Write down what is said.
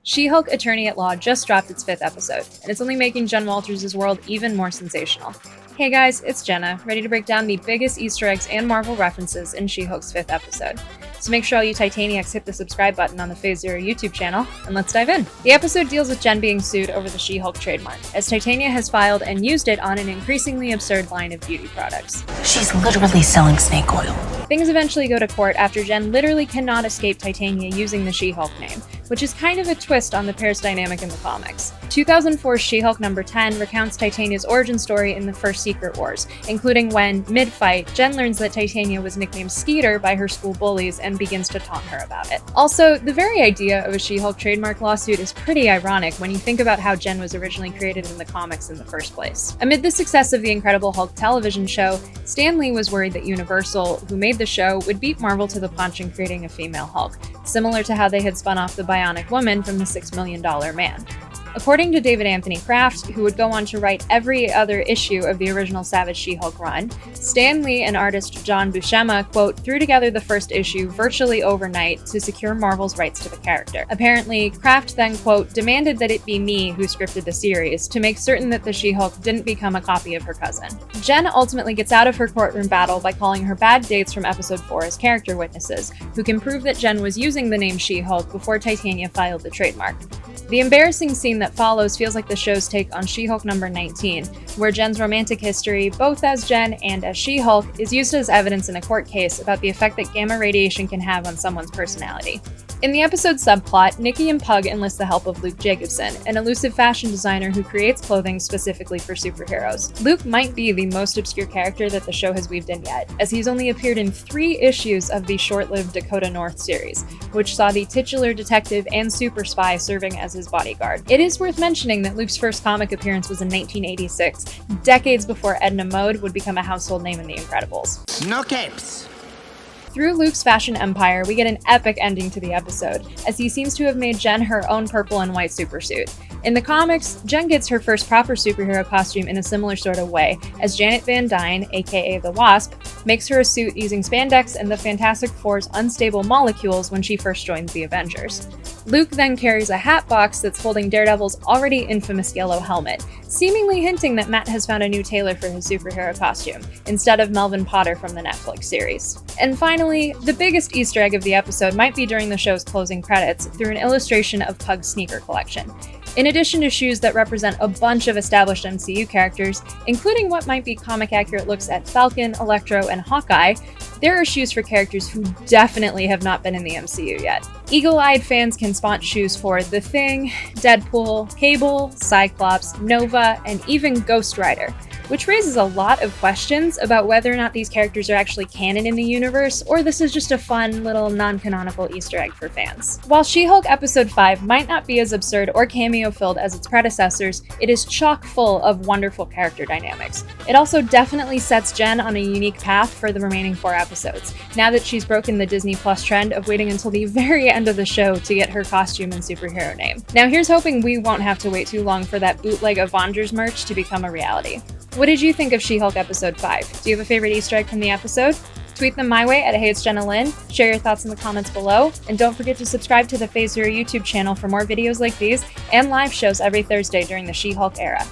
She-Hulk Attorney-at-Law just dropped its 5th episode, and it's only making Jen Walters' world even more sensational. Hey guys, it's Jenna, ready to break down the biggest Easter eggs and Marvel references in She-Hulk's 5th episode. So make sure all you Titaniacs hit the subscribe button on the Phase Zero YouTube channel, and let's dive in. The episode deals with Jen being sued over the She-Hulk trademark, as Titania has filed and used it on an increasingly absurd line of beauty products. She's literally selling snake oil. Things eventually go to court after Jen literally cannot escape Titania using the She-Hulk name, which is kind of a twist on the pair's dynamic in the comics. 2004's She-Hulk number 10 recounts Titania's origin story in the first Secret Wars, including when, mid-fight, Jen learns that Titania was nicknamed Skeeter by her school bullies and begins to taunt her about it. Also, the very idea of a She-Hulk trademark lawsuit is pretty ironic when you think about how Jen was originally created in the comics in the first place. Amid the success of the Incredible Hulk television show, Stan Lee was worried that Universal, who made the show, would beat Marvel to the punch in creating a female Hulk, similar to how they had spun off the Bionic Woman from the $6 Million Man. According to David Anthony Kraft, who would go on to write every other issue of the original Savage She-Hulk run, Stan Lee and artist John Buscema, quote, threw together the first issue virtually overnight to secure Marvel's rights to the character. Apparently, Kraft then, quote, demanded that it be me who scripted the series to make certain that the She-Hulk didn't become a copy of her cousin. Jen ultimately gets out of her courtroom battle by calling her bad dates from episode 4 as character witnesses, who can prove that Jen was using the name She-Hulk before Titania filed the trademark. The embarrassing scene that follows feels like the show's take on She-Hulk number 19, where Jen's romantic history, both as Jen and as She-Hulk, is used as evidence in a court case about the effect that gamma radiation can have on someone's personality. In the episode's subplot, Nikki and Pug enlist the help of Luke Jacobson, an elusive fashion designer who creates clothing specifically for superheroes. Luke might be the most obscure character that the show has weaved in yet, as he's only appeared in 3 issues of the short-lived Dakota North series, which saw the titular detective and super spy serving as his bodyguard. It is worth mentioning that Luke's first comic appearance was in 1986, decades before Edna Mode would become a household name in The Incredibles. No capes! Through Luke's fashion empire, we get an epic ending to the episode, as he seems to have made Jen her own purple and white supersuit. In the comics, Jen gets her first proper superhero costume in a similar sort of way, as Janet Van Dyne, aka the Wasp, makes her a suit using spandex and the Fantastic Four's unstable molecules when she first joins the Avengers. Luke then carries a hat box that's holding Daredevil's already infamous yellow helmet, seemingly hinting that Matt has found a new tailor for his superhero costume, instead of Melvin Potter from the Netflix series. And finally, the biggest Easter egg of the episode might be during the show's closing credits through an illustration of Pug's sneaker collection. In addition to shoes that represent a bunch of established MCU characters, including what might be comic-accurate looks at Falcon, Electro, and Hawkeye, there are shoes for characters who definitely have not been in the MCU yet. Eagle-eyed fans can spot shoes for The Thing, Deadpool, Cable, Cyclops, Nova, and even Ghost Rider, which raises a lot of questions about whether or not these characters are actually canon in the universe, or this is just a fun little non-canonical Easter egg for fans. While She-Hulk Episode 5 might not be as absurd or cameo-filled as its predecessors, it is chock full of wonderful character dynamics. It also definitely sets Jen on a unique path for the remaining 4 episodes, now that she's broken the Disney Plus trend of waiting until the very end of the show to get her costume and superhero name. Now here's hoping we won't have to wait too long for that bootleg Avengers merch to become a reality. What did you think of She-Hulk Episode 5? Do you have a favorite Easter egg from the episode? Tweet them my way at @HeyIt'sJennaLynn, share your thoughts in the comments below, and don't forget to subscribe to the Phase Zero YouTube channel for more videos like these and live shows every Thursday during the She-Hulk era.